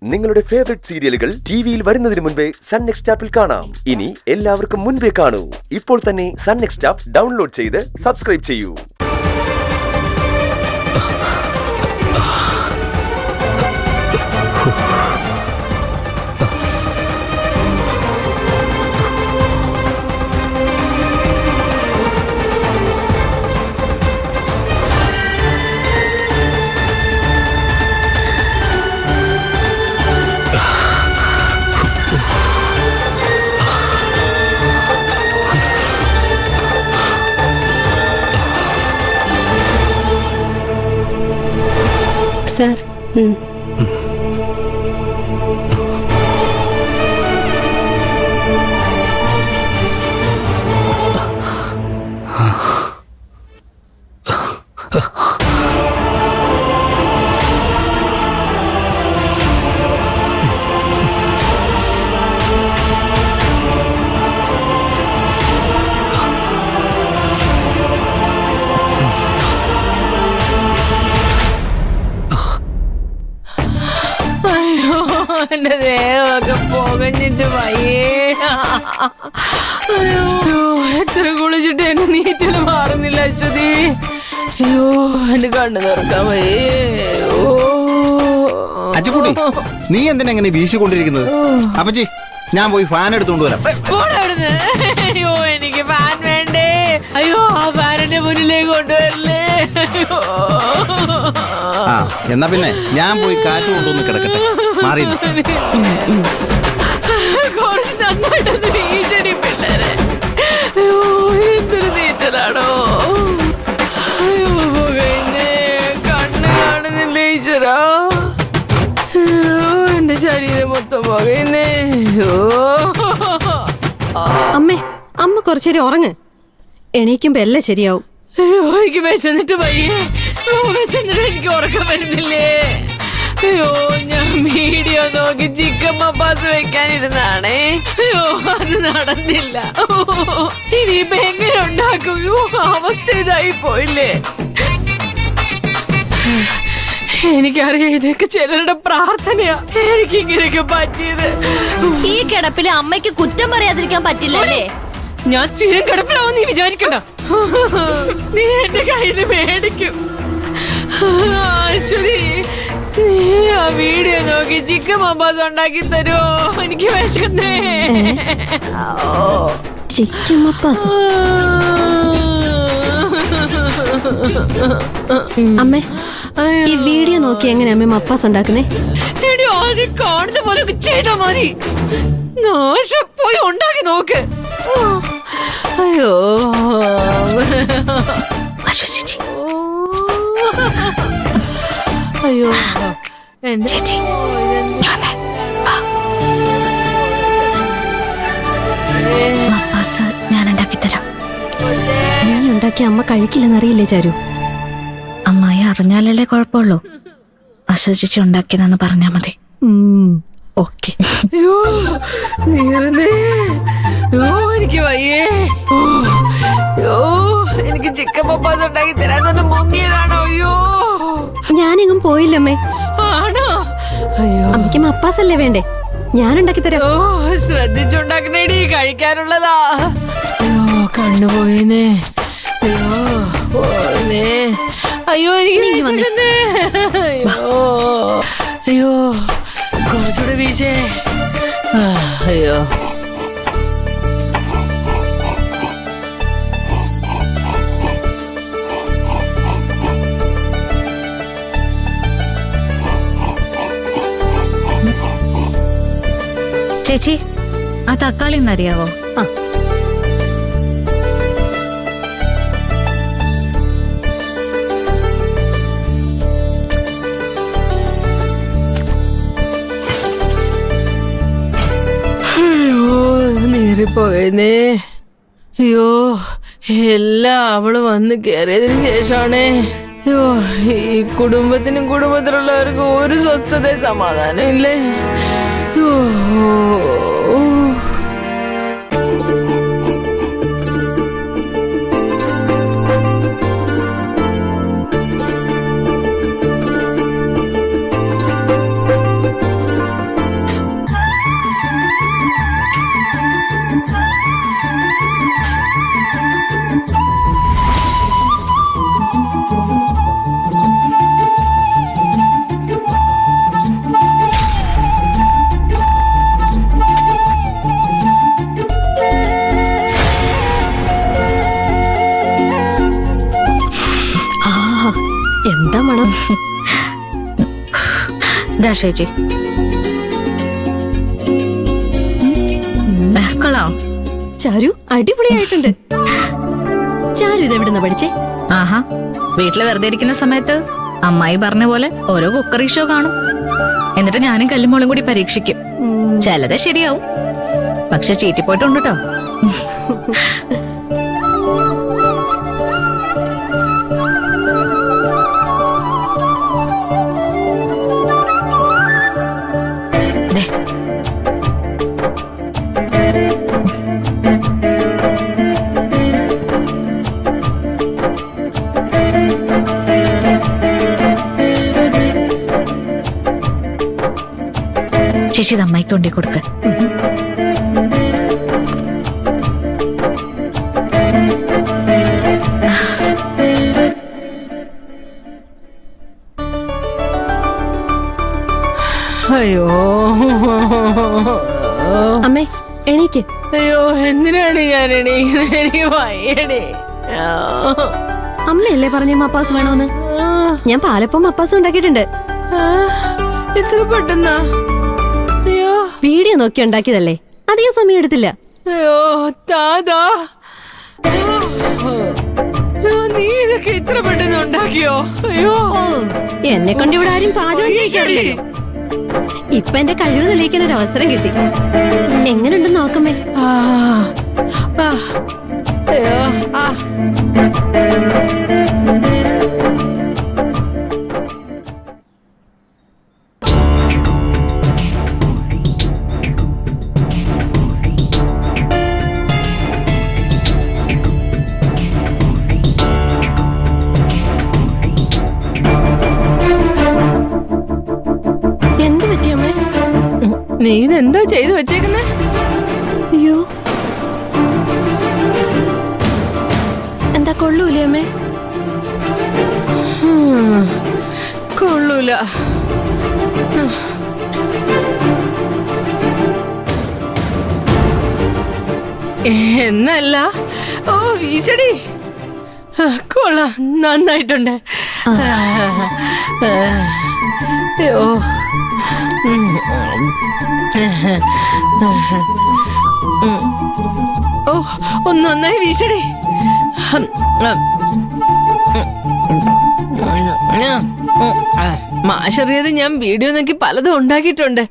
നിങ്ങളുടെ ഫേവറേറ്റ് സീരിയലുകൾ ടിവിയിൽ വരുന്നതിന് മുൻപേ സൺ നെക്സ്റ്റ് ആപ്പിൽ കാണാം. ഇനി എല്ലാവർക്കും മുൻപേ കാണൂ. ഇപ്പോൾ തന്നെ സൺ നെക്സ്റ്റ് ആപ്പ് ഡൗൺലോഡ് ചെയ്ത് സബ്സ്ക്രൈബ് ചെയ്യൂ. സാർ എന്റെ ദേഹമൊക്കെ പുകഞ്ഞിട്ട് വയ്യേ. അയ്യോ എത്ര കുളിച്ചിട്ട് എന്റെ നീറ്റല് മാറുന്നില്ല അശ്വതി. അയ്യോ എന്റെ കണ്ണ് തുറക്കാൻ വയ്യേ. അച്ചുകുട്ടി, നീ എന്തിനാ ഇങ്ങനെ വീശിക്കൊണ്ടിരിക്കുന്നത്? അപ്പച്ചി, ഞാൻ പോയി ഫാൻ എടുത്തോണ്ട് വരാം. അയ്യോ എനിക്ക് ഫാൻ വേണ്ടേ. അയ്യോ ആ ഫാനിന്റെ മുന്നിലേക്ക് കൊണ്ടുവരില്ലേ. അയ്യോ ആ എന്നാ പിന്നെ ഞാൻ പോയി കാറ്റ് കൊണ്ടുവന്ന് കിടക്കട്ടെ. മാറിയില്ല കുറച്ച് നന്നായിട്ടൊന്ന് വീശടി പിള്ളേരെ. അയ്യോ എന്തൊരു നീറ്റലാണോ. അയ്യോ പുകയുന്നേ, കണ്ണ് കാണുന്നില്ല ഈശ്വരാ. എന്റെ ശരീരം മൊത്തം പുകയുന്നേ. അമ്മേ, അമ്മ കുറച്ചേരം ഉറങ്ങ്. എണീക്കുമ്പോ എല്ലാം ശരിയാവും. അയ്യോ എനിക്ക് വിശന്നിട്ട് വയ്യേ. വിശന്നിട്ട് എനിക്ക് ഉറക്കം വരുന്നില്ലേ. അയ്യോ ഞാൻ വീഡിയോ നോക്കി ചിക്കൻ മപ്പാസ് വെക്കാനിരുന്നാണേ. അയ്യോ അത് നടന്നില്ല. ഇനിയിപ്പൊ എങ്ങനെ ഉണ്ടാക്കും? അവസ്ഥ ഇതായി പോയില്ലേ. എനിക്കറിയാം ഇതൊക്കെ ചിലരുടെ പ്രാർത്ഥനയാ എനിക്ക് ഇങ്ങനെയൊക്കെ പറ്റിയത്. ഈ കിടപ്പില് അമ്മയ്ക്ക് കുറ്റം പറയാതിരിക്കാൻ പറ്റില്ലല്ലേ? ഞാൻ സ്ഥിരം കിടപ്പിലാവും നീ വിചാരിക്കണ്ട. നീ എന്റെ കയ്യില് മേടിക്കും. അശ്വതി, നീ ആ വീഡിയോ നോക്കി ചിക്കൻ മമ്പാസ് ഉണ്ടാക്കി തരുമോ? എനിക്ക് വിശക്കുന്നേ. ചിക്കൻ മപ്പാസ്? അമ്മേ, ഈ വീഡിയോ നോക്കി എങ്ങനെ അമ്മ മപ്പാസ് ഉണ്ടാക്കുന്നേ? എടി ആദ്യം കാണുന്ന പോലെ ചെയ്താ മതി. നാശം പോയി ഉണ്ടാക്കി നോക്ക്. അയ്യോ അയ്യോ എന്റെ മപ്പാസ് ഞാൻ ഉണ്ടാക്കി തരാം. നീ ഉണ്ടാക്കി അമ്മ കഴിക്കില്ലെന്നറിയില്ലേ ചാരു? അമ്മായി അറിഞ്ഞാലല്ലേ കുഴപ്പമുള്ളൂ. അശ്വസിച്ച് ഉണ്ടാക്കിയതാന്ന് പറഞ്ഞാ മതി. ഓക്കെ. അയ്യോ നീറുന്നേ. അയ്യോ എനിക്ക് വയ്യേ. അയ്യോ എനിക്ക് ചിക്കൻ പപ്പാസ് ഉണ്ടാക്കി തരാൻ മുങ്ങിയതാണോ? അയ്യോ ഞാനെങ്ങും പോയില്ലമ്മേ. ആണോ? അയ്യോ അമ്മയ്ക്ക് മപ്പാസ് അല്ലേ വേണ്ടേ? ഞാൻ ഉണ്ടാക്കി തരാം. ഓ ശ്രദ്ധിച്ചുണ്ടാക്കണേടി, കഴിക്കാനുള്ളതാ. അയ്യോ കണ്ണു പോയിന്നേ. അയ്യോ പോയിന്നേ. അയ്യോ എനിക്ക് വിശക്കുന്നേ. അയ്യോ അയ്യോ കുറച്ചുകൂടെ വീശേ. അയ്യോ ചേച്ചി, ആ തക്കാളി എന്നറിയാവോ? ആ നീറിപ്പോയേ. അയ്യോ എല്ലാം അവള് വന്ന് കയറിയതിന് ശേഷമാണേ. അയ്യോ ഈ കുടുംബത്തിലുള്ളവർക്ക് ഒരു സ്വസ്ഥത സമാധാനം ഇല്ലേ. അയ്യോ ഇതാ ചേച്ചി. കൊള്ളാം. ചാരു അടിപൊളിയായിട്ടുണ്ട്. ചാരു ഇതെവിടുന്ന പഠിച്ചേ? ആഹാ, വീട്ടില് വെറുതെ ഇരിക്കുന്ന സമയത്ത് അമ്മായി പറഞ്ഞ പോലെ ഓരോ കുക്കറി ഷോ കാണും. എന്നിട്ട് ഞാനും കല്ലുമോളും കൂടി പരീക്ഷിക്കും. ചിലത് ശരിയാവും, പക്ഷെ ചീറ്റിപ്പോയിട്ടുണ്ട് കേട്ടോ. ചേച്ചി ഇത് അമ്മയ്ക്ക് കൊണ്ടേ കൊടുക്ക. അയ്യോ അമ്മേ എണീക്ക്. അയ്യോ, എന്തിനാണ് ഞാൻ എണീക്കുന്നത്? എനിക്ക് വയ്യണേ. അമ്മയല്ലേ പറഞ്ഞ മപ്പാസ് വേണോന്ന്? ഞാൻ പാലപ്പം മപ്പാസ് ഉണ്ടാക്കിയിട്ടുണ്ട്. ഇത്ര പെട്ടെന്നാ? അയ്യോ, വീഡിയോ നോക്കി ഉണ്ടാക്കിയതല്ലേ, അധികം സമയം എടുത്തില്ല. അയ്യോ താതാ, നീ ഇതൊക്കെ ഇത്ര പെട്ടെന്ന് ഉണ്ടാക്കിയോ? അയ്യോ, എന്നെ കൊണ്ട് ഇവിടെ ആരും പാചകം ചെയ്യിക്കാറില്ലല്ലോ. ഇപ്പൊ എന്റെ കഴിവ് തെളിയിക്കാൻ ഒരു അവസരം കിട്ടി. എങ്ങനെയുണ്ടെന്ന് നോക്കമ്മേ. അയ്യോ, എന്ത് പറ്റിയമ്മേ? നീ ഇതെന്താ ചെയ്തു വെച്ചേക്കുന്നേ? അയ്യോ, എന്താ കൊള്ളൂലേ അമ്മേ? കൊള്ളൂല. എന്നല്ല, ഓ വീശടി, കൊള്ളാം, നന്നായിട്ടുണ്ട്. അയ്യോ, ഓ ഒന്ന് നന്നായി വീശടി. മാഷറിയത് ഞാൻ വീഡിയോ നോക്കി പലതും ഉണ്ടാക്കിയിട്ടുണ്ട്.